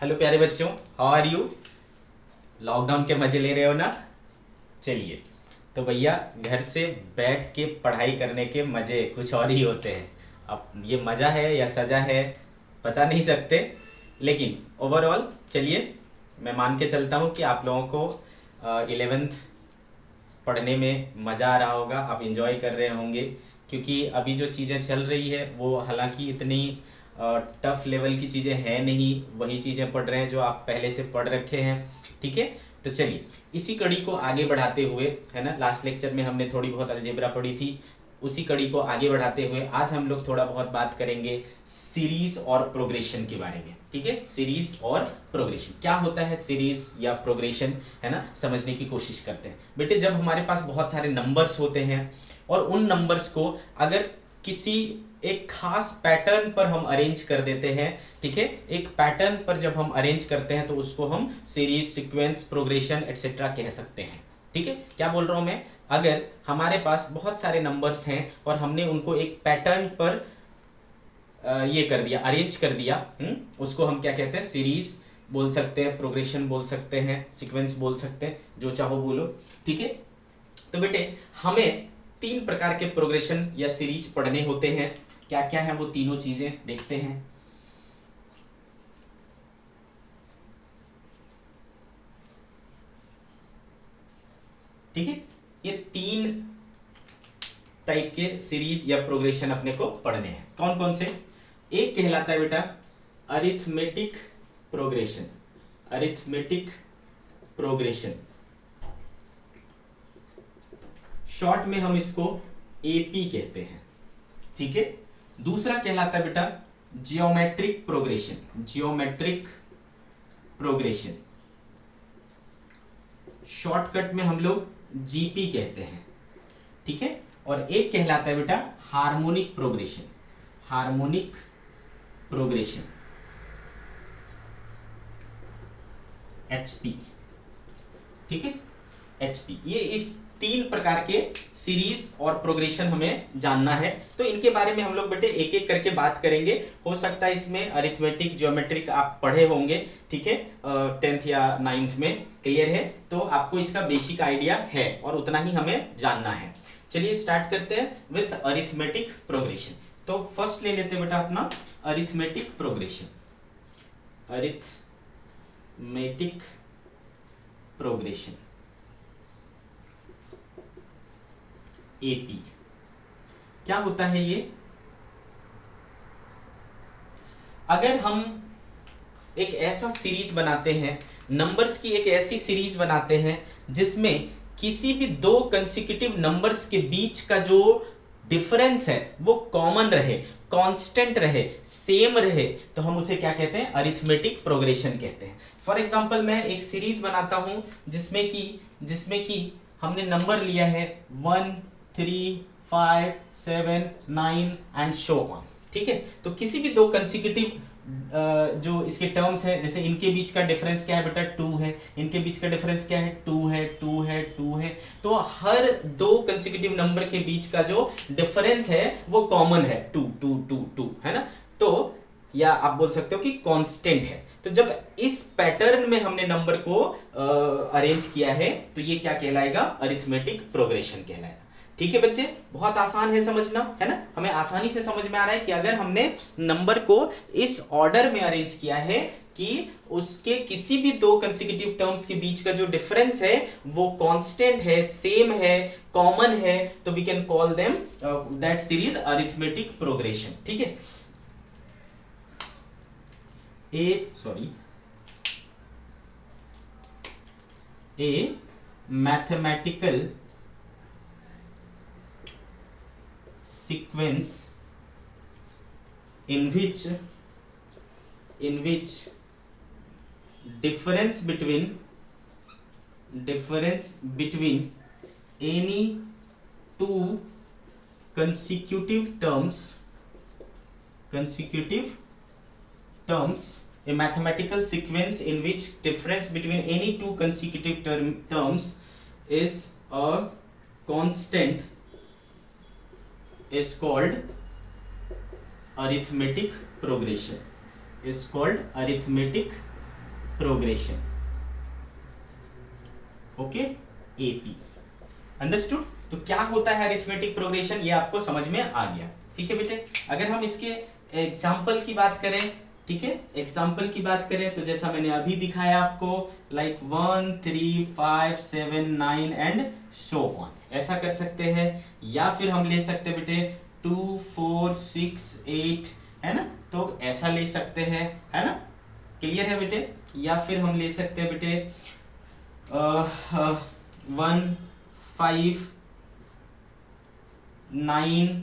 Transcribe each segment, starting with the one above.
Hello प्यारे बच्चों, how are you. Lockdown के मजे ले रहे हो ना। चलिए, तो भैया घर से बैठ के पढ़ाई करने के मजे कुछ और ही होते हैं। अब ये मजा है या सजा है बता नहीं सकते, लेकिन ओवरऑल चलिए मैं मान के चलता हूँ कि आप लोगों को 11th पढ़ने में मज़ा आ रहा होगा, आप इंजॉय कर रहे होंगे। क्योंकि अभी जो चीज़ें चल रही है वो हालांकि इतनी टफ लेवल की चीज़ें हैं नहीं, वही चीज़ें पढ़ रहे हैं जो आप पहले से पढ़ रखे हैं। ठीक है, तो चलिए इसी कड़ी को आगे बढ़ाते हुए, है ना, लास्ट लेक्चर में हमने थोड़ी बहुत अलजेब्रा पढ़ी थी, उसी कड़ी को आगे बढ़ाते हुए आज हम लोग थोड़ा बहुत बात करेंगे सीरीज और प्रोग्रेशन के बारे में। ठीक है, सीरीज और प्रोग्रेशन क्या होता है, सीरीज या प्रोग्रेशन, है ना, समझने की कोशिश करते हैं। बेटे जब हमारे पास बहुत सारे नंबर्स होते हैं और उन नंबर्स को अगर किसी एक खास पैटर्न पर हम अरेंज कर देते हैं, ठीक है, एक पैटर्न पर जब हम अरेंज करते हैं तो उसको हम सीरीज, सीक्वेंस, प्रोग्रेशन एटसेट्रा कह सकते हैं। ठीक है, क्या बोल रहा हूं मैं, अगर हमारे पास बहुत सारे नंबर्स हैं और हमने उनको एक पैटर्न पर ये कर दिया, अरेंज कर दिया, उसको हम क्या कहते हैं, सीरीज बोल सकते हैं, प्रोग्रेशन बोल सकते हैं, सीक्वेंस बोल सकते हैं, जो चाहो बोलो। ठीक है, तो बेटे हमें तीन प्रकार के प्रोग्रेशन या सीरीज पढ़ने होते हैं। क्या क्या है वो तीनों चीजें देखते हैं। ठीक है, ये तीन टाइप के सीरीज या प्रोग्रेशन अपने को पढ़ने हैं। कौन कौन से, एक कहलाता है बेटा arithmetic progression, arithmetic progression, short में हम इसको एपी कहते हैं। ठीक है, दूसरा कहलाता है बेटा geometric progression, geometric progression, shortcut में हम लोग जीपी कहते हैं। ठीक है, और एक कहलाता है बेटा harmonic progression, harmonic progression, HP. ठीक है, एचपी, ये इस तीन प्रकार के सीरीज और प्रोग्रेशन हमें जानना है। तो इनके बारे में हम लोग बेटे एक एक करके बात करेंगे। हो सकता है इसमें अरिथमेटिक, ज्योमेट्रिक आप पढ़े होंगे, ठीक है, 10th या 9th में, क्लियर है, तो आपको इसका बेसिक आइडिया है और उतना ही हमें जानना है। चलिए स्टार्ट करते हैं विथ अरिथमेटिक प्रोग्रेशन। तो फर्स्ट ले लेते हैं बेटा अपना arithmetic progression, arithmetic progression, AP. क्या होता है ये, अगर हम एक ऐसा सीरीज बनाते हैं, नंबर्स की एक ऐसी सीरीज बनाते हैं जिसमें किसी भी दो कंसेक्यूटिव नंबर्स के बीच का जो डिफरेंस है वो कॉमन रहे, कांस्टेंट रहे, सेम रहे, तो हम उसे क्या कहते हैं, अरिथमेटिक प्रोग्रेशन कहते हैं। फॉर एग्जांपल मैं एक सीरीज बनाता हूं जिसमें कि हमने नंबर लिया है 1 3 5 7 9 एंड शो ऑन। ठीक है, तो किसी भी दो कंसेक्यूटिव जो इसके टर्म्स है, जैसे इनके बीच का डिफरेंस क्या है बेटा 2 है, इनके बीच का डिफरेंस क्या है 2 है, 2 है, 2 है, तो हर दो कंसेक्यूटिव नंबर के बीच का जो डिफरेंस है वो कॉमन है, 2 2 2 2, है ना। तो या आप बोल सकते हो कि कांस्टेंट है। तो जब इस पैटर्न में हमने नंबर को अरेंज किया है तो ये क्या कहलाएगा, अरिथमेटिक प्रोग्रेशन कहलाएगा। ठीक है बच्चे, बहुत आसान है समझना, है ना, हमें आसानी से समझ में आ रहा है कि अगर हमने नंबर को इस ऑर्डर में अरेंज किया है कि उसके किसी भी दो कंसेक्यूटिव टर्म्स के बीच का जो डिफरेंस है वो कांस्टेंट है, सेम है, कॉमन है, तो we can call them that series arithmetic progression. ठीक है, a mathematical sequence in which difference between any two consecutive terms, a mathematical sequence in which difference between any two consecutive terms is a constant is called arithmetic progression, is called arithmetic progression. Okay, AP, understood. तो क्या होता है arithmetic progression, ये आपको समझ में आ गया। ठीक है बेटे, अगर हम इसके एग्जाम्पल की बात करें, ठीक है, एग्जाम्पल की बात करें तो जैसा मैंने अभी दिखाया आपको, लाइक 1 3 5 7 9 एंड सो ऑन, ऐसा कर सकते हैं। या फिर हम ले सकते हैं बेटे 2 4 6 8, है ना, तो ऐसा ले सकते हैं, है ना, क्लियर है बेटे। या फिर हम ले सकते हैं बेटे 1 5 9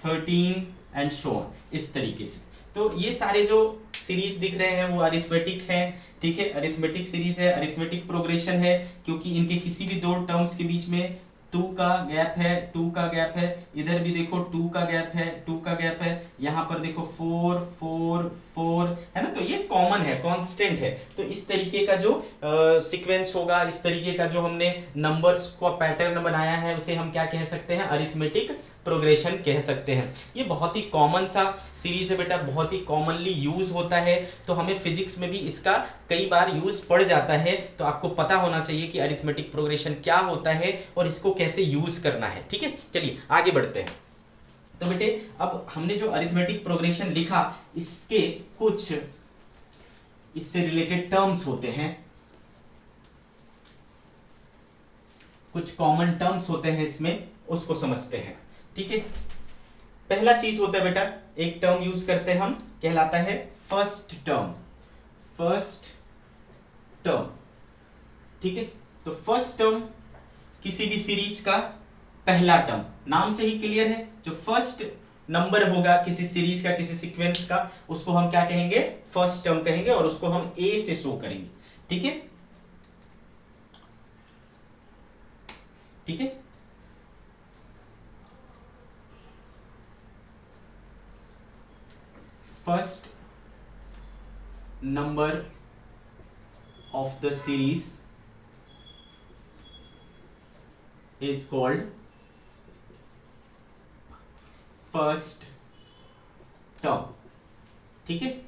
13 एंड सो ऑन, इस तरीके से। तो ये सारे जो सीरीज दिख रहे हैं वो अरिथमेटिक है, ठीक है, अरिथमेटिक सीरीज है, अरिथमेटिक प्रोग्रेशन है, क्योंकि इनके किसी भी दो टर्म्स के बीच में 2 का गैप है, 2 का गैप है, इधर भी देखो 2 का गैप है, 2 का गैप है, यहाँ पर देखो 4 4 4, है ना, तो ये कॉमन है, कांस्टेंट है। तो इस तरीके का जो सीक्वेंस होगा, इस तरीके का जो हमने नंबर्स को पैटर्न बनाया है, उसे हम क्या कह सकते हैं, अरिथमेटिक प्रोग्रेशन कह सकते हैं। ये बहुत ही कॉमन सा सीरीज है बेटा, बहुत ही कॉमनली यूज होता है, तो हमें फिजिक्स में भी इसका कई बार यूज पड़ जाता है। तो आपको पता होना चाहिए कि अरिथमेटिक प्रोग्रेशन क्या होता है और इसको कैसे यूज करना है। ठीक है, चलिए आगे बढ़ते हैं। तो बेटे अब हमने जो अरिथमेटिक प्रोग्रेशन लिखा, इसके कुछ इससे रिलेटेड टर्म्स होते हैं, कुछ कॉमन टर्म्स होते हैं इसमें, उसको समझते हैं। ठीक है, पहला चीज होता है बेटा, एक टर्म यूज करते हैं हम, कहलाता है फर्स्ट टर्म, फर्स्ट टर्म। ठीक है, तो फर्स्ट टर्म किसी भी सीरीज का पहला टर्म, नाम से ही क्लियर है, जो फर्स्ट नंबर होगा किसी सीरीज का, किसी सीक्वेंस का, उसको हम क्या कहेंगे, फर्स्ट टर्म कहेंगे, और उसको हम ए से शो करेंगे। ठीक है, ठीक है, first number of the series is called first term. ठीक है,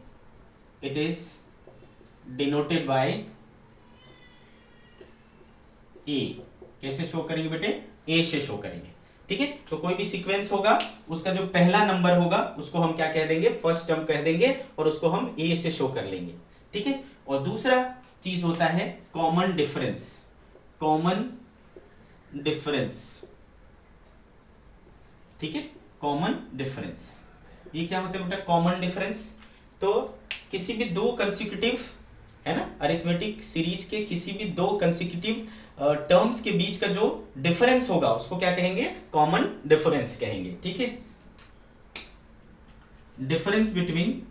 it is denoted by a। कैसे शो करेंगे बेटे, a से शो करेंगे। ठीक है, तो कोई भी सीक्वेंस होगा, उसका जो पहला नंबर होगा उसको हम क्या कह देंगे, फर्स्ट टर्म कह देंगे, और उसको हम a से शो कर लेंगे। ठीक है, और दूसरा चीज होता है कॉमन डिफरेंस, कॉमन डिफरेंस। ठीक है, कॉमन डिफरेंस, ये क्या होता है बेटा, कॉमन डिफरेंस। तो किसी भी दो कंसेक्यूटिव, है ना, अरिथमेटिक सीरीज के किसी भी दो कंसेक्यूटिव टर्म्स के बीच का जो डिफरेंस होगा उसको क्या कहेंगे, कॉमन डिफरेंस कहेंगे। ठीक है, difference between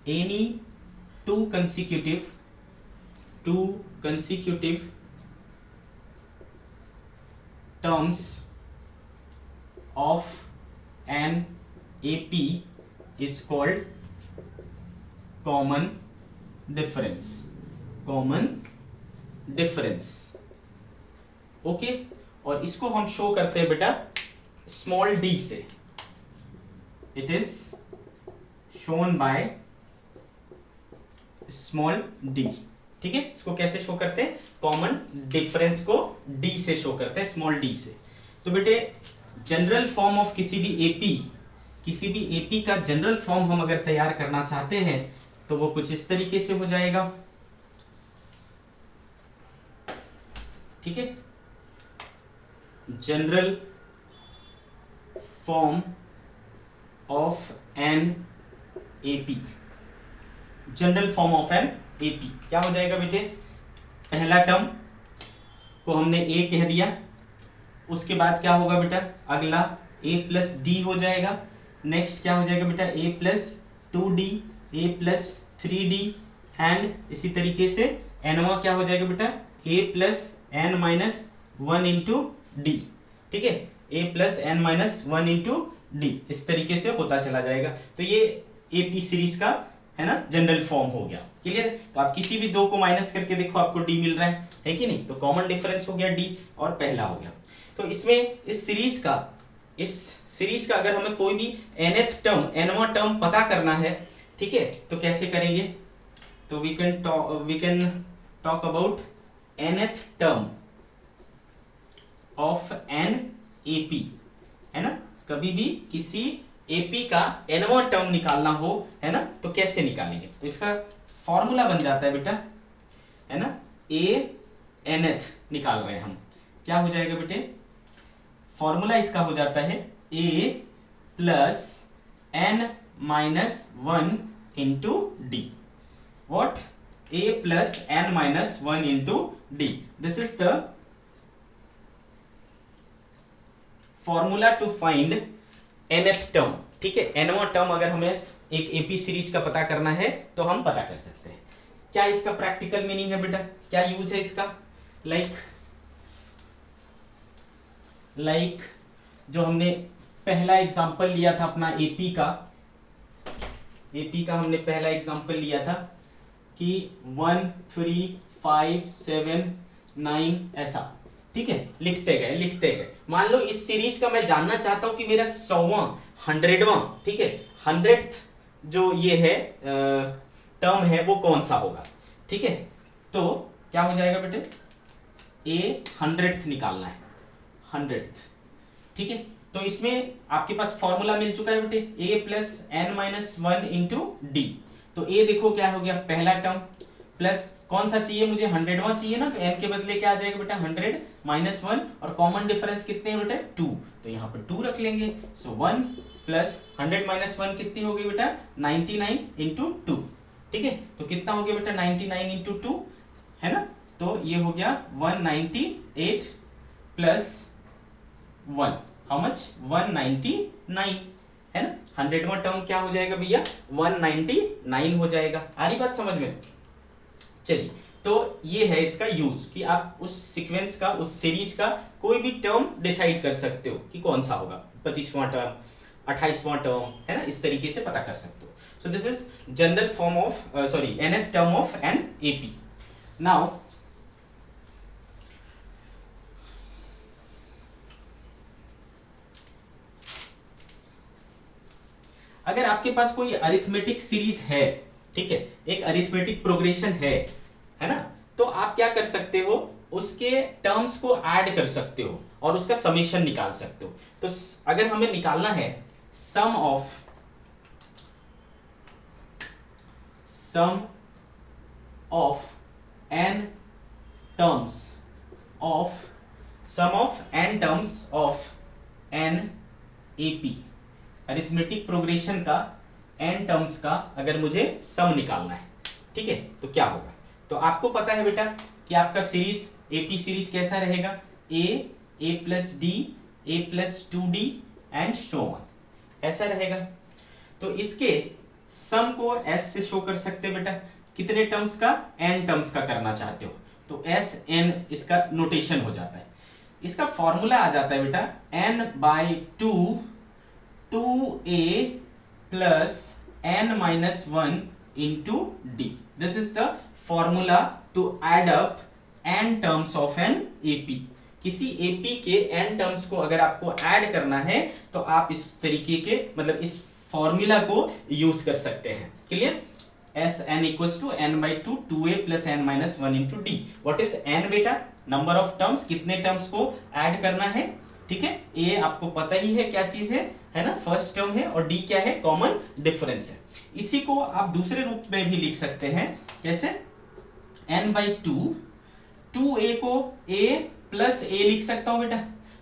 any two consecutive terms of an AP is called common difference, common difference। Okay, और इसको हम शो करते हैं बेटा स्मॉल d से, it is shown by small d। ठीक है, इसको कैसे शो करते हैं, कॉमन डिफरेंस को d से शो करते हैं, स्मॉल d से। तो बेटे जनरल फॉर्म ऑफ किसी भी एपी का जनरल फॉर्म हम अगर तैयार करना चाहते हैं तो वो कुछ इस तरीके से हो जाएगा। ठीक है, general form of an AP, general form of an AP क्या हो जाएगा बेटे, पहला टर्म को हमने ए कह दिया, उसके बाद क्या होगा बेटा, अगला a प्लस डी हो जाएगा, नेक्स्ट क्या हो जाएगा बेटा, a plus 2d, a plus 3d, and इसी तरीके से एनवा क्या हो जाएगा बेटा, a plus n minus 1 into d. ठीक है, a plus n minus 1 into d, इस तरीके से होता चला जाएगा। तो ये एपी सीरीज का, है ना, जनरल फॉर्म हो गया। क्लियर, तो आप किसी भी दो को माइनस करके देखो, आपको डी मिल रहा है कि नहीं, तो कॉमन डिफरेंस हो गया डी, और पहला हो गया। तो इसमें इस सीरीज का इस सीरीज का अगर हमें कोई भी nth टर्म nवां टर्म पता करना है, ठीक है, तो कैसे करेंगे? तो we can talk about nth term of an AP, है ना। कभी भी किसी एपी का nवां टर्म निकालना हो, है ना, तो कैसे निकालेंगे? तो इसका फॉर्मूला बन जाता है बेटा, है ना, ए nth निकाल रहे हैं हम, क्या हो जाएगा बेटे? फॉर्मूला इसका हो जाता है a plus n minus 1 into d. What? a plus n minus 1 into d. This is the formula to find nth term, ठीक है। nवां टर्म अगर हमें एक एपी सीरीज का पता करना है तो हम पता कर सकते हैं। क्या इसका प्रैक्टिकल मीनिंग है बेटा? क्या यूज है इसका? लाइक जो हमने पहला एग्जांपल लिया था अपना एपी का हमने पहला एग्जांपल लिया था कि 1 3 5 7 9 ऐसा, ठीक है, लिखते गए। मान लो इस सीरीज का मैं जानना चाहता हूं कि मेरा 100वां 100वां, ठीक है, 100th जो ये है टर्म है वो कौन सा होगा, ठीक है। तो क्या हो जाएगा बेटे? ए 100th निकालना है, 100th, ठीक है। तो इसमें आपके पास फॉर्मूला मिल चुका है बेटे, a plus n minus 1 into d. तो a देखो क्या हो गया, पहला टर्म, प्लस कौन सा चाहिए मुझे? 100वां चाहिए ना, तो n के बदले क्या आ जाएगा बेटा? 100 माइनस 1, और कॉमन डिफरेंस कितने हैं बेटा? 2, तो यहाँ पर 2 रख लेंगे। सो 1 प्लस 100 माइनस 1 कितनी होगी बेटा? 99 इंटू 2, ठीक है। तो कितना हो गया बेटा? 99 इंटू 2, है ना। तो ये हो गया 198 प्लस 1, हाउ मच? 199, है ना। 100वां टर्म क्या हो जाएगा भैया? 199 हो जाएगा। आ रही बात समझ में? चलिए, तो ये है इसका यूज कि आप उस सीक्वेंस का, उस सीरीज का कोई भी टर्म डिसाइड कर सकते हो कि कौन सा होगा, 25वां टर्म, 28वां टर्म, है ना, इस तरीके से पता कर सकते हो। So this is general form of nth term of an AP. Now अगर आपके पास कोई अरिथमेटिक सीरीज है, ठीक है, एक अरिथमेटिक प्रोग्रेशन है ना, तो आप क्या कर सकते हो? उसके टर्म्स को ऐड कर सकते हो और उसका समेशन निकाल सकते हो। तो अगर हमें निकालना है sum of n terms of an AP, arithmetic progression का n टर्म्स का अगर मुझे सम निकालना है, ठीक है, तो क्या होगा? तो आपको पता है बेटा कि आपका सीरीज एपी सीरीज कैसा रहेगा? a plus D, a plus 2d and so on, ऐसा रहेगा। तो इसके सम को s से शो कर सकते हैं बेटा। कितने टर्म्स का? n टर्म्स का करना चाहते हो तो s n इसका नोटेशन हो जाता है। इसका फॉर्मूला आ जाता है बेटा n/2 2a plus n minus 1 into d. This is the formula to add up n terms of an AP. किसी AP के n टर्म्स को अगर आपको ऐड करना है तो आप इस तरीके के, मतलब इस फॉर्मूला को यूज कर सकते हैं। Clear? Sn equals to n/2 2a plus n minus 1 into d. What is n बेटा? नंबर ऑफ टर्म्स, कितने टर्म्स को ऐड करना है, ठीक है। ए आपको पता ही है क्या चीज है ना, फर्स्ट टर्म है, और डी क्या है? कॉमन डिफरेंस है। इसी को आप दूसरे रूप में भी लिख सकते हैं, कैसे? n/2 2a को a प्लस a लिख सकता हूं बेटा,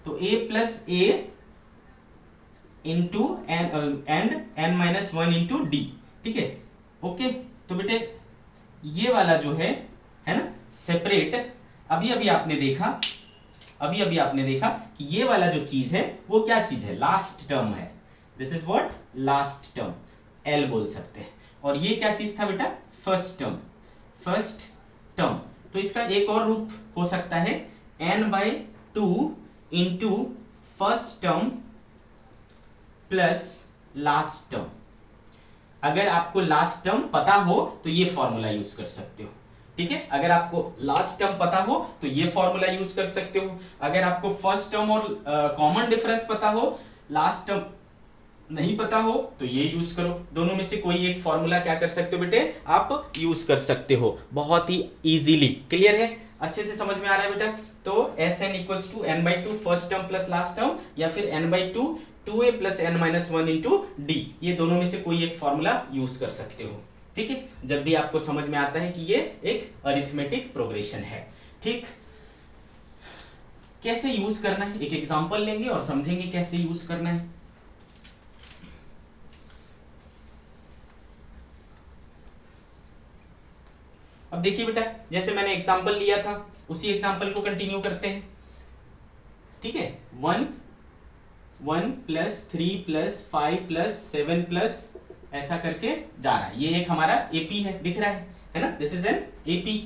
तो a plus a into and n minus 1 into d, ठीक है। ओके, तो बेटे ये वाला जो है ना, सेपरेट, अभी अभी आपने देखा कि ये वाला जो चीज है वो क्या चीज है? लास्ट टर्म है। This is what? Last term, L बोल सकते हैं। और ये क्या चीज था बेटा? First term. तो इसका एक और रूप हो सकता है n/2 into first term plus last term. अगर आपको लास्ट टर्म पता हो तो ये फॉर्मूला यूज कर सकते हो, ठीक है। अगर आपको लास्ट टर्म पता हो तो ये फॉर्मूला यूज कर सकते हो। अगर आपको फर्स्ट टर्म और कॉमन डिफरेंस पता हो लास्ट टर्म नहीं पता हो तो ये यूज करो, दोनों में से कोई एक फॉर्मूला क्या कर सकते हो बेटे आप यूज कर सकते हो बहुत ही इजीली। क्लियर है, अच्छे से समझ में आ रहा है बेटा। तो Sn equals to n by two first term plus last term, या फिर n by two 2a plus n minus one into d, ये दोनों में से कोई एक फॉर्मूला यूज कर सकते हो। ठीक है, जब भी आपको समझ में आता है कि ये एक अरिथमेटिक प्रोग्रेशन है। ठीक, कैसे यूज करना है एक एग्जांपल लेंगे और समझेंगे कैसे यूज करना है। अब देखिए बेटा, जैसे मैंने एग्जांपल लिया था उसी एग्जांपल को कंटिन्यू करते हैं। ठीक है, 1 प्लस 3 प्लस 5 प्लस 7 प्लस ऐसा करके जा रहा है, ये एक हमारा एपी है, दिख रहा है ना, दिस इज एन एपी।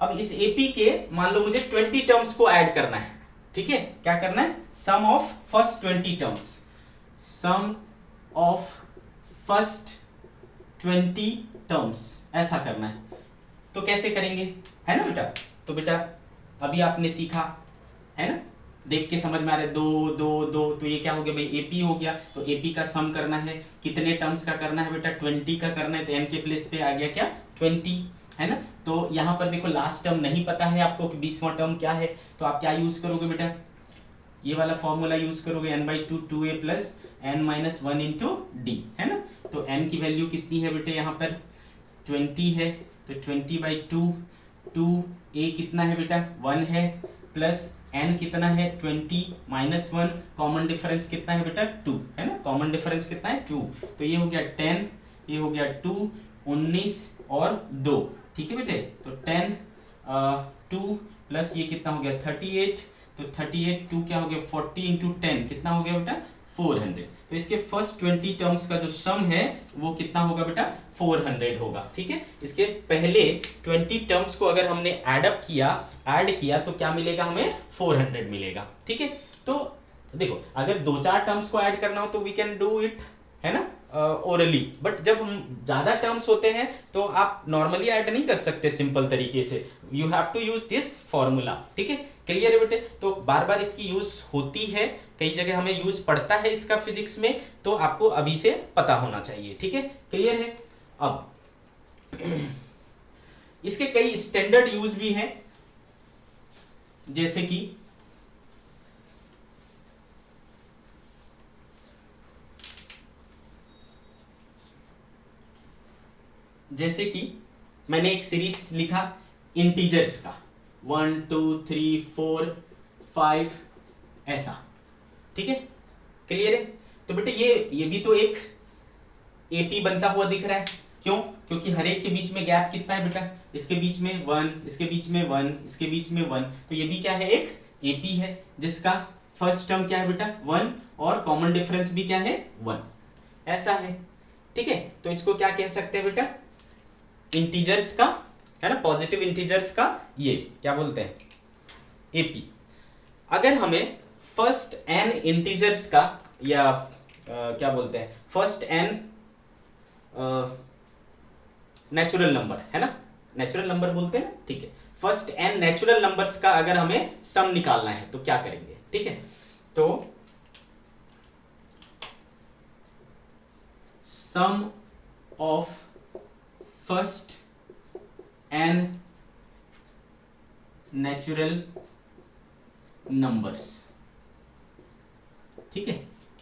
अब इस एपी के मान लो मुझे 20 टर्म्स को ऐड करना है। ठीक है, क्या करना है, sum of first 20 terms, sum of first 20 terms ऐसा करना है। तो कैसे करेंगे, है ना बेटा। तो बेटा अभी आपने सीखा है ना, देख के समझ में आ रहा है, 2 2 2, तो ये क्या हो गया भाई, एपी हो गया। तो एपी का सम करना है, कितने टर्म्स का करना है बेटा, 20 का करना है। तो एन के प्लेस पे आ गया क्या, 20, है ना। तो यहाँ पर देखो लास्ट टर्म नहीं पता है आपको कि 20वां टर्म क्या है, तो आप क्या यूज करोगे बेटा, ये वाला फॉर्मूला यूज करोगे, n by two 2a plus n minus one into D, है ना। तो n की वैल्यू कितनी है बेटे, यहाँ पर 20 है, तो 20 बाई टू, 2a कितना है बेटा 1 है, प्लस n कितना है 20 माइनस 1, कॉमन डिफरेंस कितना है बेटा 2, है ना, कॉमन डिफरेंस कितना है 2, तो ये हो गया 10, ये हो गया 2, 19 और 2। ठीक है बेटे, तो 10 2 प्लस ये कितना हो गया 38, तो 38 2 क्या हो गया 40 इंटू 10 कितना हो गया बेटा 400। तो इसके फर्स्ट 20 टर्म्स का जो सम है वो कितना होगा बेटा 400 होगा। ठीक है, इसके पहले 20 टर्म्स को अगर हमने ऐड किया तो क्या मिलेगा हमें 400 मिलेगा। ठीक है, तो देखो अगर 2-4 टर्म्स को ऐड करना हो तो वी कैन डू इट, है ना, ओरली, बट जब हम ज्यादा टर्म्स होते हैं तो आप नॉर्मली ऐड नहीं कर सकते सिंपल तरीके से, you have to use this formula. ठीक है, क्लियर है बेटे। तो बार बार इसकी यूज होती है, कई जगह हमें यूज पड़ता है इसका फिजिक्स में, तो आपको अभी से पता होना चाहिए। ठीक है, क्लियर है। अब इसके कई स्टैंडर्ड यूज भी हैं, जैसे कि मैंने एक सीरीज लिखा इंटीजर्स का 1 2 3 4 5 ऐसा। ठीक है, क्लियर है। तो बेटे ये भी तो एक एपी बनता हुआ दिख रहा है, क्यों, क्योंकि हर एक के बीच में गैप कितना है बेटा, इसके बीच में 1, इसके बीच में 1, इसके बीच में 1, तो ये भी क्या है एक एपी है, जिसका फर्स्ट टर्म क्या है बेटा 1 और कॉमन डिफरेंस भी क्या है 1 ऐसा है। ठीक है, तो इसको क्या कह सकते हैं बेटा, इंटीजर्स का, है ना, पॉजिटिव इंटीजर्स का ये क्या बोलते हैं एपी। अगर हमें फर्स्ट n इंटीजर्स का या क्या बोलते हैं फर्स्ट n नेचुरल नंबर, है ना, नेचुरल नंबर बोलते हैं ना, ठीक है, फर्स्ट n नेचुरल नंबर्स का अगर हमें सम निकालना है तो क्या करेंगे। ठीक है, तो sum of first n natural numbers, ठीक है,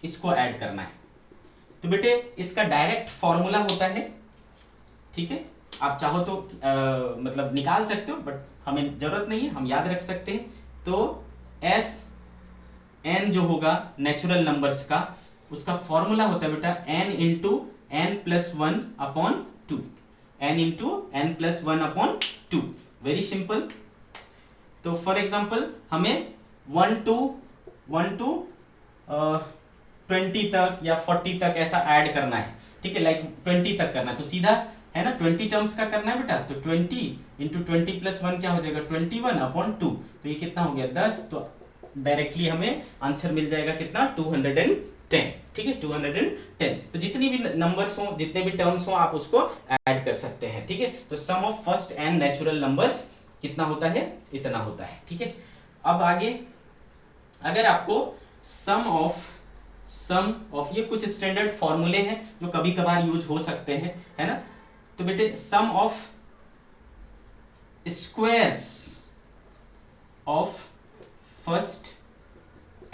इसको ऐड करना है। तो बेटे इसका डायरेक्ट फॉर्मूला होता है, ठीक है, आप चाहो तो मतलब निकाल सकते हो, बट हमें जरूरत नहीं है, हम याद रख सकते हैं। तो एस एन जो होगा नेचुरल नंबर्स का, उसका फॉर्मूला होता है बेटा n into n plus one upon two, n into n plus one upon two, very simple. तो फॉर एग्जाम्पल हमें 1 टू 20 तक या 40 तक ऐसा ऐड करना है। ठीक है, लाइक 20 तक करना है तो सीधा है ना 20 टर्म्स का करना है बेटा, तो 20 इंटू 20 प्लस 1 क्या हो जाएगा 21 अपॉन 2, तो ये कितना हो गया 10, तो डायरेक्टली हमें आंसर मिल जाएगा कितना 210। ठीक है, 210। तो जितनी भी नंबर्स हो, जितने भी टर्म्स हो, आप उसको ऐड कर सकते हैं। ठीक है, तो sum of first n natural numbers कितना होता है, इतना होता है। ठीक है, अब आगे अगर आपको सम ऑफ सम ऑफ, ये कुछ स्टैंडर्ड फॉर्मूले हैं जो कभी कभार यूज हो सकते हैं, है ना। तो बेटे sum of squares of first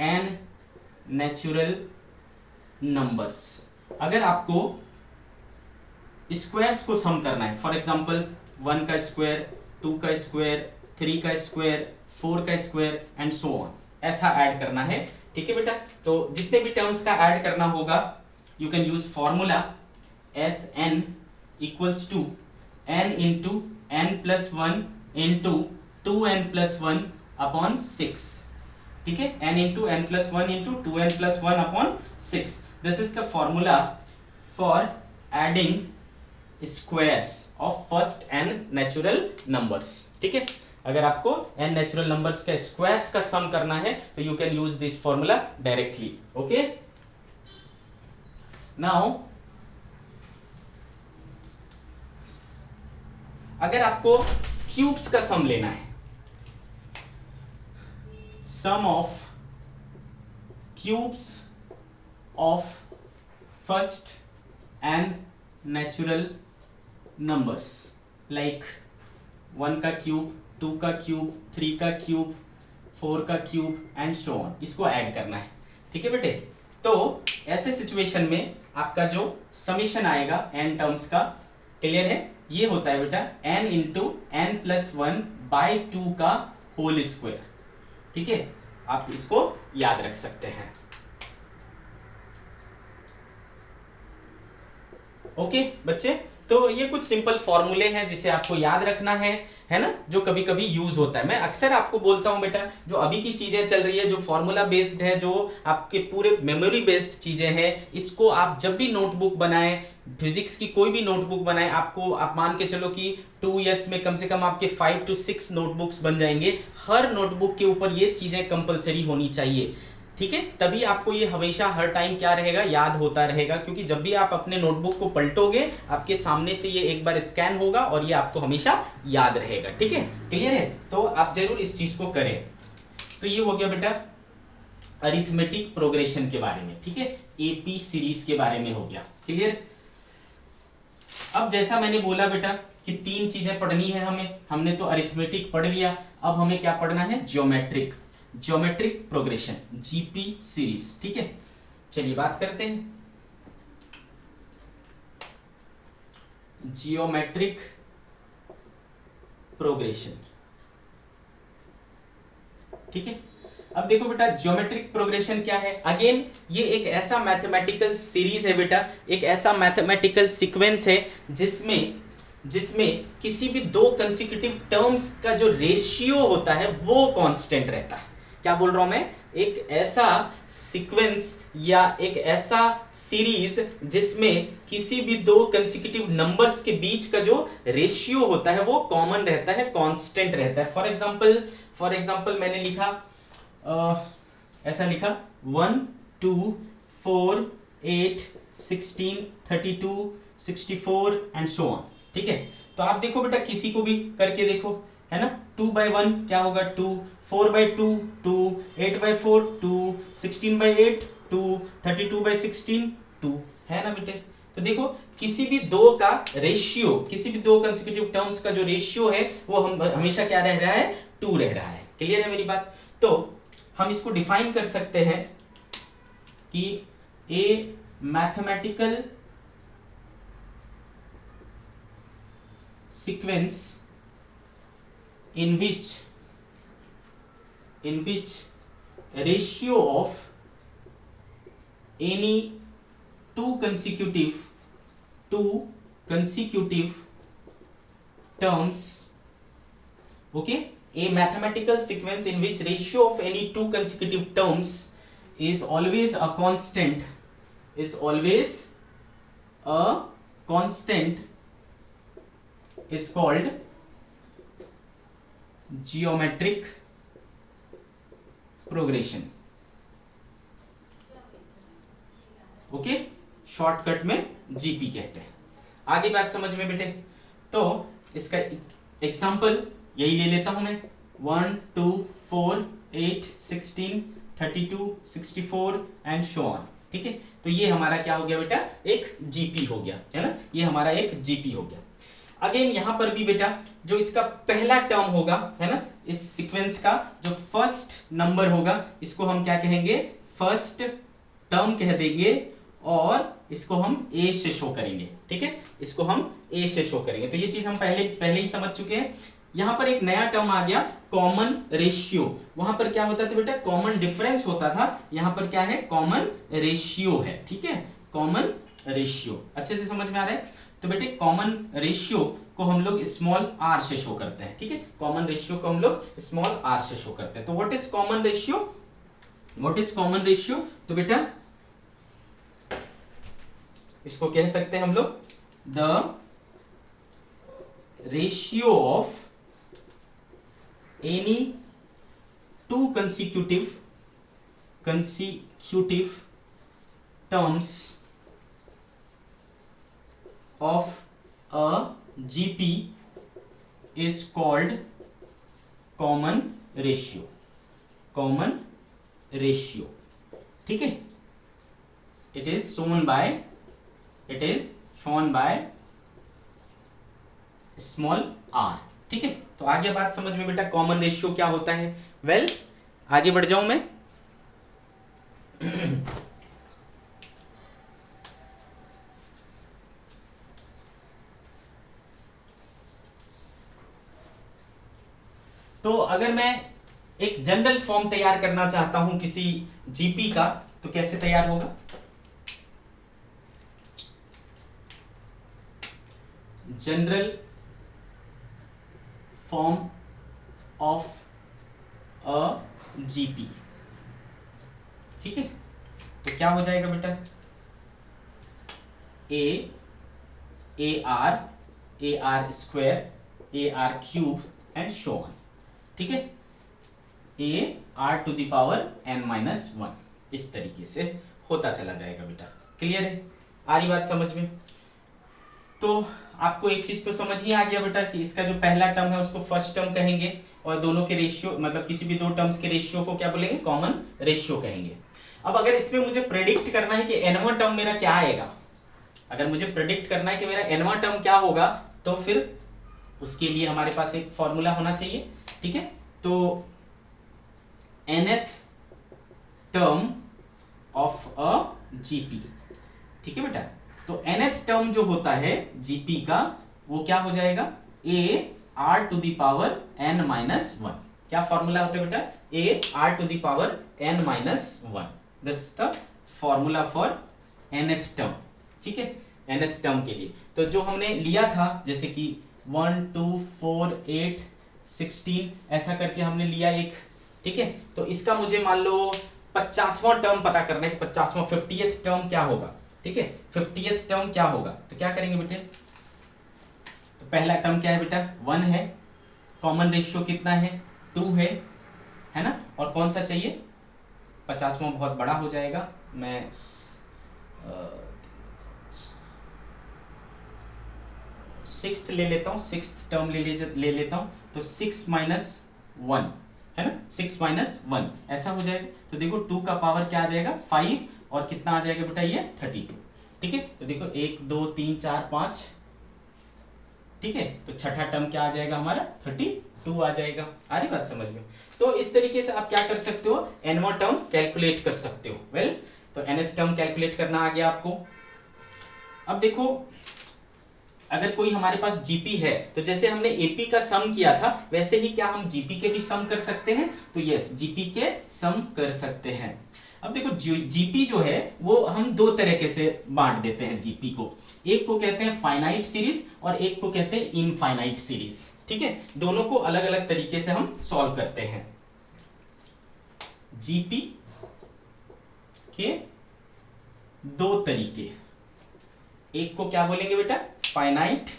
N natural numbers, अगर आपको स्क्वायर्स को सम करना है, फॉर एग्जांपल 1 का स्क्वायर, 2 का स्क्वायर, 3 का स्क्वायर, 4 का स्क्वायर एंड सो ऑन, ऐसा ऐड करना है, ठीक है बेटा। तो जितने भी टर्म्स का ऐड करना होगा, you can use formula S n equals to n into n plus one into 2n+1 upon 6, ठीक है, n into n plus one into 2n+1 upon 6। This is the formula for adding squares of first n natural numbers, ठीक है। अगर आपको n natural numbers का squares का sum करना है तो you can use this formula directly, okay. Now अगर आपको क्यूब्स का सम लेना है, sum of cubes of first N natural numbers like 1 का क्यूब, 2 का क्यूब, 3 का क्यूब, 4 का क्यूब एंड सो ऑन, इसको ऐड करना है, ठीक है बेटे। तो ऐसे सिचुएशन में आपका जो समीशन आएगा n टर्म्स का, क्लियर है, ये होता है बेटा n into n plus one by 2 का होल स्क्वायर, ठीक है। आप इसको याद रख सकते हैं, ओके बच्चे। तो ये कुछ सिंपल फॉर्मूले हैं जिसे आपको याद रखना है ना, जो कभी कभी यूज होता है। मैं अक्सर आपको बोलता हूं बेटा, जो अभी की चीजें चल रही है, जो फॉर्मूला बेस्ड है, जो आपके पूरे मेमोरी बेस्ड चीजें हैं, इसको आप जब भी नोटबुक बनाएं, फिजिक्स की कोई भी नोटबुक बनाएं, आपको आप मान के चलो कि 2 ईयर्स में कम से कम आपके 5 to 6 नोटबुक्स बन जाएंगे। हर नोटबुक के ऊपर ये चीजें कंपलसरी होनी चाहिए, ठीक है। तभी आपको ये हमेशा हर टाइम क्या रहेगा, याद होता रहेगा, क्योंकि जब भी आप अपने नोटबुक को पलटोगे, आपके सामने से ये एक बार स्कैन होगा और ये आपको हमेशा याद रहेगा, ठीक है, क्लियर है। तो आप जरूर इस चीज को करें। तो ये हो गया बेटा अरिथमेटिक प्रोग्रेशन के बारे में, ठीक है, एपी सीरीज के बारे में हो गया, क्लियर। अब जैसा मैंने बोला बेटा कि 3 चीजें पढ़नी है हमें, हमने तो अरिथमेटिक पढ़ लिया, अब हमें क्या पढ़ना है, ज्योमेट्रिक प्रोग्रेशन, जीपी सीरीज, ठीक है। चलिए बात करते हैं जियोमेट्रिक प्रोग्रेशन, ठीक है। अब देखो बेटा ज्योमेट्रिक प्रोग्रेशन क्या है, अगेन ये एक ऐसा मैथमेटिकल सीरीज है बेटा, एक ऐसा मैथमेटिकल सीक्वेंस है जिसमें किसी भी 2 कंसेक्यूटिव टर्म्स का जो रेशियो होता है वो कांस्टेंट रहता है। क्या बोल रहा हूं मैं, एक ऐसा सीक्वेंस या एक ऐसा सीरीज जिसमें किसी भी 2 कंसेक्यूटिव नंबर्स के बीच का जो रेशियो होता है वो कॉमन रहता है, कांस्टेंट रहता है। फॉर एग्जांपल मैंने लिखा ऐसा लिखा 1 2 4 8 16 32 64 एंड सो ऑन, ठीक है। तो आप देखो बेटा किसी को भी करके देखो, है ना, 2/1 क्या होगा 2, 4/2 2, 8/4 2, 16/8 2, 32/16 2, है ना बेटे। तो देखो किसी भी 2 का रेशियो, किसी भी 2 कंसेक्यूटिव टर्म्स का जो रेशियो है वो हम हमेशा क्या रह रहा है, 2 रह रहा है, क्लियर है मेरी बात। तो हम इसको डिफाइन कर सकते हैं कि ए mathematical sequence in which ratio of any two consecutive terms, okay, a mathematical sequence in which ratio of any 2 consecutive terms is always a constant, is called geometric progression, okay, shortcut में GP कहते हैं। आगे बात समझ में बेटे, तो इसका एग्जांपल यही ले लेता हूं मैं, 1 2 4 8 16 32 64 एंड सो ऑन, ठीक है, तो ये हमारा क्या हो गया बेटा, एक जीपी हो गया, है ना, ये हमारा एक जीपी हो गया। अगेन यहां पर भी बेटा जो इसका पहला टर्म होगा, है ना, इस सीक्वेंस का जो फर्स्ट नंबर होगा इसको हम क्या कहेंगे, फर्स्ट टर्म कह देंगे, और इसको हम ए से शो करेंगे, ठीक है, इसको हम ए से शो करेंगे। तो ये चीज हम पहले ही समझ चुके हैं। यहां पर एक नया टर्म आ गया कॉमन रेशियो। वहां पर क्या होता था बेटा, कॉमन डिफरेंस होता था, यहां पर क्या है, कॉमन रेशियो है, ठीक है, कॉमन रेशियो अच्छे से समझ में आ रहा है। तो बेटे कॉमन रेशियो को हम लोग स्मॉल आर से शो करते हैं, ठीक है, कॉमन रेशियो को हम लोग स्मॉल आर से शो करते हैं। तो what is common ratio, what is common ratio, तो बेटा इसको कह सकते हैं हम लोग the ratio of any two consecutive terms of a GP is called common ratio, common ratio, ठीक है, it is shown by small r, ठीक है। तो आगे बात समझ में बेटा, कॉमन रेशियो क्या होता है। वेल आगे बढ़ जाऊं मैं तो अगर मैं एक जनरल फॉर्म तैयार करना चाहता हूं किसी जीपी का, तो कैसे तैयार होगा, general form of a GP, ठीक है, तो क्या हो जाएगा बेटा, a r square a r cube and so on, ठीक है, a r to the power n minus one, इस तरीके से होता चला जाएगा बेटा। क्लियर है, आ रही बात समझ में। तो आपको एक चीज तो समझ ही आ गया बेटा कि इसका जो पहला टर्म है उसको फर्स्ट टर्म कहेंगे, और दोनों के रेशियो मतलब किसी भी दो टर्म्स के रेशियो को क्या बोलेंगे, कॉमन रेशियो कहेंगे। अब अगर इसमें मुझे प्रेडिक्ट करना है कि एनवा टर्म मेरा क्या आएगा, अगर मुझे प्रेडिक्ट करना है कि मेरा एनवा टर्म क्या होगा, तो फिर उसके लिए हमारे पास एक फॉर्मूला होना चाहिए, ठीक है। तो nth term of a GP, ठीक है बेटा, तो nth टर्म जो होता है जीपी का वो क्या हो जाएगा, a r to the power n minus one. क्या फॉर्मूला होता है बेटा, a r to the power n minus one, this is the formula for nth term, ठीक है, nth टर्म के लिए। तो जो हमने लिया था जैसे कि 1 2 4 8 16 ऐसा करके हमने लिया एक, ठीक है, तो इसका मुझे मान लो 50वां टर्म पता करना है कि 50वां 50th टर्म क्या होगा, ठीक है, 50th टर्म क्या होगा। तो क्या करेंगे बेटे, तो पहला टर्म क्या है बेटा, 1 है, कॉमन रेशियो कितना है, 2 है ना, और कौन सा चाहिए, 50वां बहुत बड़ा हो जाएगा, मैं सिक्स्थ ले लेता हूं, सिक्स्थ टर्म ले लेता हूं, तो 6 माइनस 1 है ना, 6 माइनस 1 ऐसा हो जाएगा। तो देखो 2 का पावर क्या आ जाएगा 5, और कितना आ जाएगा बेटा ये 32, ठीक है। तो देखो 1 2 3 4 5, ठीक है, तो छठा टर्म क्या आ जाएगा हमारा 32 आ जाएगा। आ रही बात समझ में। तो इस तरीके से आप क्या कर सकते हो, nवां टर्म कैलकुलेट कर सकते हो। वेल तो nth टर्म कैलकुलेट करना आ गया आपको। अब देखो अगर कोई हमारे पास जीपी है, तो जैसे हमने एपी का सम किया था वैसे ही क्या हम जीपी के भी सम कर सकते हैं, तो यस जीपी के सम कर सकते हैं। अब देखो जीपी जो है वो हम दो तरीके से बांट देते हैं जीपी को, एक को कहते हैं फाइनाइट सीरीज और एक को कहते हैं इनफाइनाइट सीरीज, ठीक है, दोनों को अलग अलग तरीके से हम सॉल्व करते हैं। जीपी के दो तरीके, एक को क्या बोलेंगे बेटा फाइनाइट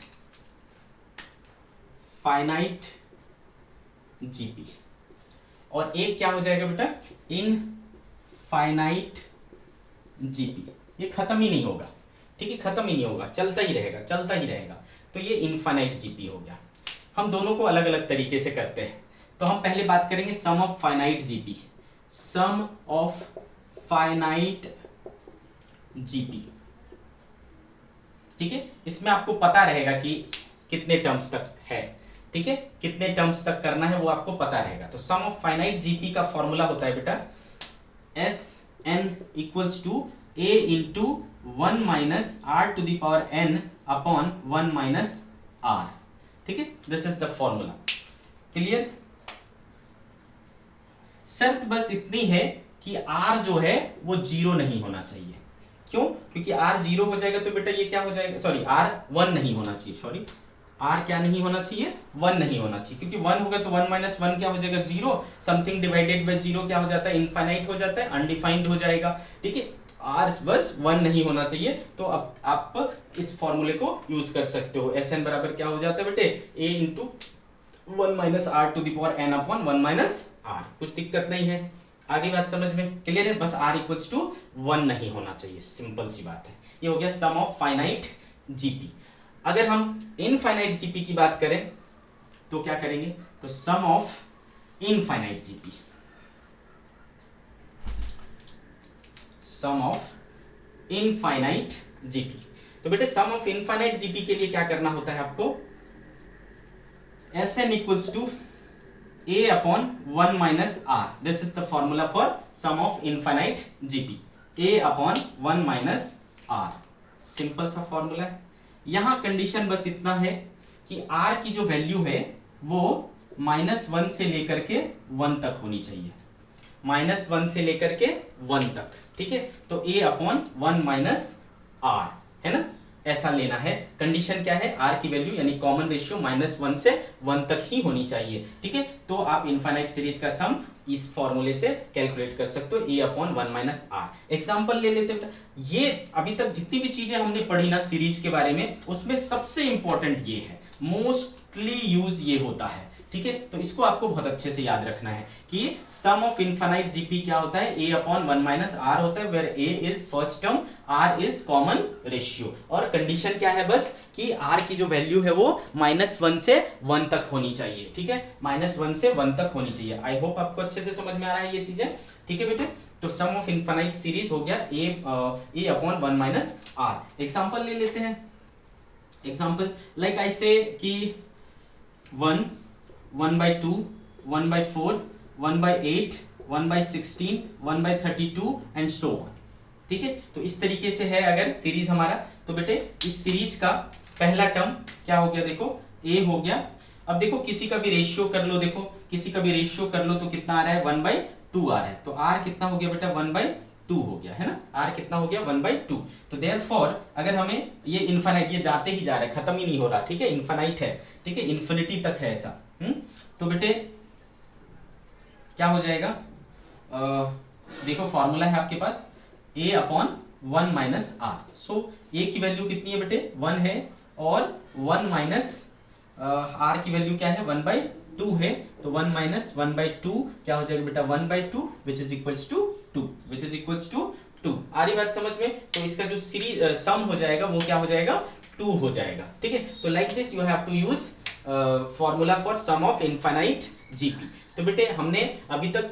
जीपी, और एक क्या हो जाएगा बेटा इनफाइनाइट जीपी। ये खत्म ही नहीं होगा, ठीक है, खत्म ही नहीं होगा, चलता ही रहेगा। तो ये इनफाइनाइट जीपी हो गया। हम दोनों को अलग अलग तरीके से करते हैं। तो हम पहले बात करेंगे sum of finite GP. Sum of finite GP. ठीक है, इसमें आपको पता रहेगा कि कितने टर्म्स तक है, ठीक है, कितने टर्म्स तक करना है वो आपको पता रहेगा। तो सम ऑफ फाइनाइट जीपी का फॉर्मूला होता है बेटा S n equals to a into 1 minus r to the power n upon 1 minus r. ठीक है, this is the formula. Clear? शर्त बस इतनी है कि r जो है वो जीरो नहीं होना चाहिए। क्यों? क्योंकि r जीरो हो जाएगा तो बेटा ये क्या हो जाएगा, सॉरी r 1 नहीं होना चाहिए, सॉरी r क्या नहीं होना चाहिए, 1 नहीं होना चाहिए, क्योंकि 1 होगा तो 1 माइनस 1 क्या हो जाएगा, zero. Something divided by zero क्या हो जाता है, इनफाइनाइट हो जाता है, अनडिफाइंड हो जाएगा। ठीक है, r बस 1 नहीं होना चाहिए। तो अब आप इस फॉर्मूले को यूज कर सकते हो। Sn बराबर क्या हो जाता है बेटे, a into 1 minus r to the power n upon 1 minus r. कुछ दिक्कत नहीं है, आगे बात समझ में क्लियर है? बस r इक्वल्स टू 1 नहीं होना चाहिए, सिंपल सी बात है। ये हो गया सम ऑफ फाइनाइट जीपी। अगर हम इनफाइनाइट जीपी की बात करें तो क्या करेंगे, तो sum of infinite GP, sum of infinite GP. तो बेटे सम ऑफ इनफाइनाइट जीपी के लिए क्या करना होता है आपको, Sn equals to a upon 1 minus r. This is the formula for sum of infinite GP. a upon 1 minus r. Simple सा फॉर्मूला है। यहां कंडीशन बस इतना है कि r की जो वैल्यू है वो -1 से लेकर के 1 तक होनी चाहिए, -1 से लेकर के 1 तक। ठीक है, तो a अपॉन 1 माइनस r है ना, ऐसा लेना है। कंडीशन क्या है, r की वैल्यू यानी कॉमन रेशियो -1 से 1 तक ही होनी चाहिए। ठीक है, तो आप इनफाइनाइट सीरीज का सम इस फॉर्मूले से कैलकुलेट कर सकते हो, a upon 1 minus r. Example ले लेते हैं। ये अभी तक जितनी भी चीजें हमने पढ़ी ना सीरीज के बारे में, उसमें सबसे इंपॉर्टेंट ये है, मोस्टली यूज ये होता है। ठीक है, तो इसको आपको बहुत अच्छे से याद रखना है कि सम ऑफ इनफाइनाइट जीपी क्या होता है, a अपॉन 1 माइनस आर होता है, where a is first term, r is common ratio. और कंडीशन क्या है बस कि r की जो वैल्यू है वो -1 से 1 तक होनी चाहिए। ठीक है, -1 से 1 तक होनी चाहिए। आई होप आपको अच्छे से समझ में आ रहा है ये चीजें। ठीक है बेटे, तो सम ऑफ इनफाइनाइट सीरीज हो गया a upon 1 minus r. Example ले लेते हैं। एग्जांपल लाइक आई से कि 1 1 by 2 1 by 4 1 by 8 1 by 16 1 by 32 and so on. ठीक है, तो इस तरीके से है अगर सीरीज हमारा, तो बेटे इस सीरीज का पहला टर्म क्या हो गया, देखो a हो गया। अब देखो किसी का भी रेशियो कर लो, देखो किसी का भी रेशियो कर लो तो कितना आ रहा है, 1 by 2 आ रहा है। तो r कितना हो गया बेटा, 1 by 2 हो गया है ना, r कितना हो गया, 1 by 2। तो देयरफॉर अगर हमें ये इनफाइनाइट, ये जाते ही जा रहा है, खत्म ही नहीं हो रहा। ठीक है, इनफाइनाइट है, ठीक है, इन्फिनिटी तक है ऐसा। तो बेटे क्या हो जाएगा, देखो फॉर्मूला है आपके पास a upon 1 minus r. So a की वैल्यू कितनी है बेटे, 1 है, और 1 माइनस r की वैल्यू क्या है, 1 बाई 2 है। तो 1 माइनस 1 बाई 2 क्या हो जाएगा बेटा, 1 by 2 which is equals to 2, which is equals to 2। आ रही बात समझ में? तो इसका जो सीरीज सम हो जाएगा वो क्या हो जाएगा, 2 हो जाएगा। ठीक है, तो like this you have to use formula for sum of infinite GP. तो बेटे हमने अभी तक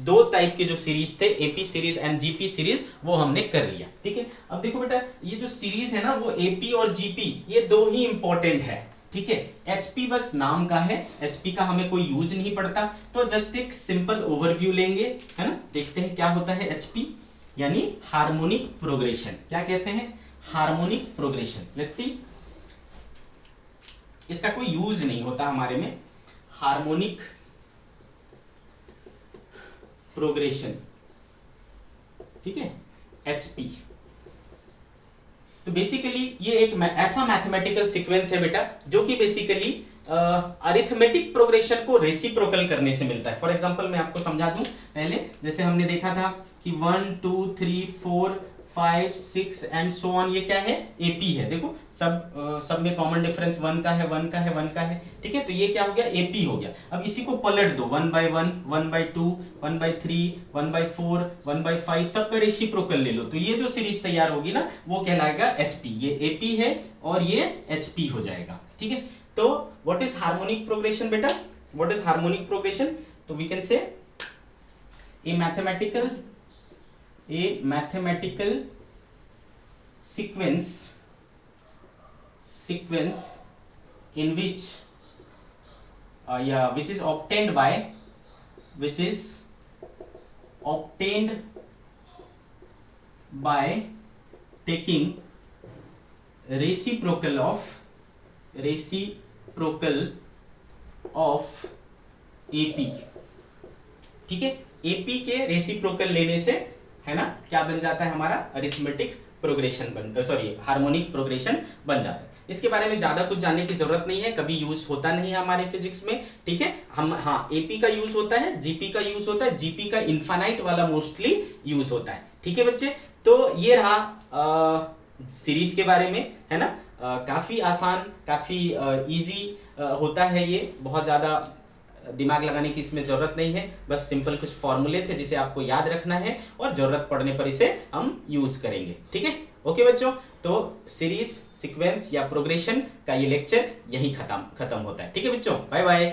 2 टाइप के जो सीरीज थे, AP series and GP series, वो हमने कर लिया। ठीक है, अब देखो बेटा ये जो सीरीज है ना, वो एपी और जीपी ये दो ही इंपॉर्टेंट है। ठीक है, एचपी बस नाम का है, एचपी का हमें कोई यूज नहीं पड़ता। तो जस्ट एक सिंपल ओवरव्यू लेंगे, है ना, देखते हैं क्या होता है एचपी, यानी हार्मोनिक प्रोग्रेशन। क्या कहते हैं, हार्मोनिक प्रोग्रेशन। लेट्स सी, इसका कोई यूज नहीं होता हमारे में, हार्मोनिक प्रोग्रेशन। ठीक है, एचपी। तो बेसिकली ये एक ऐसा मैथमेटिकल सीक्वेंस है बेटा जो कि बेसिकली अरिथमेटिक प्रोग्रेशन को रेसिप्रोकल करने से मिलता है। फॉर एग्जांपल मैं आपको समझा दूं पहले, जैसे हमने देखा था कि 1 2 3 4 5 6 एंड सो ऑन, ये क्या है, एपी है। देखो सब में कॉमन डिफरेंस 1 का है, 1 का है, 1 का है। ठीक है, तो ये क्या हो गया, एपी हो गया। अब इसी को पलट दो, 1 by 1 1 by 2 1 by 3 1 by 4 1 by 5, सबका रेसिप्रोकल ले लो, तो ये जो सीरीज तैयार होगी ना वो कहलाएगा एचपी। ये एपी है और ये एचपी हो जाएगा। ठीक है, तो व्हाट इज हार्मोनिक प्रोग्रेशन बेटा, व्हाट इज हार्मोनिक प्रोग्रेशन? तो we can say a mathematical sequence in which which is obtained by taking reciprocal of AP। ठीक है, AP के रेसिप्रोकल लेने से, है ना, क्या बन जाता है हमारा अरिथमेटिक प्रोग्रेशन हार्मोनिक प्रोग्रेशन बन जाता है। इसके बारे में ज्यादा कुछ जानने की जरूरत नहीं है, कभी यूज होता नहीं है हमारे फिजिक्स में। ठीक है, हम हाँ AP का यूज होता है, GP का यूज होता है, GP का इनफाइनाइट वाला मोस्टली यूज होता है। ठीक है बच्चे, तो ये रहा सीरीज के बारे में, है ना। काफी आसान, काफी इजी होता है ये, बहुत ज्यादा दिमाग लगाने की इसमें जरूरत नहीं है, बस सिंपल कुछ फॉर्मूले थे जिसे आपको याद रखना है और जरूरत पड़ने पर इसे हम यूज करेंगे। ठीक है, ओके बच्चों, तो सीरीज, सीक्वेंस या प्रोग्रेशन का ये लेक्चर यही खत्म होता है। ठीक है बच्चों, बाय बाय।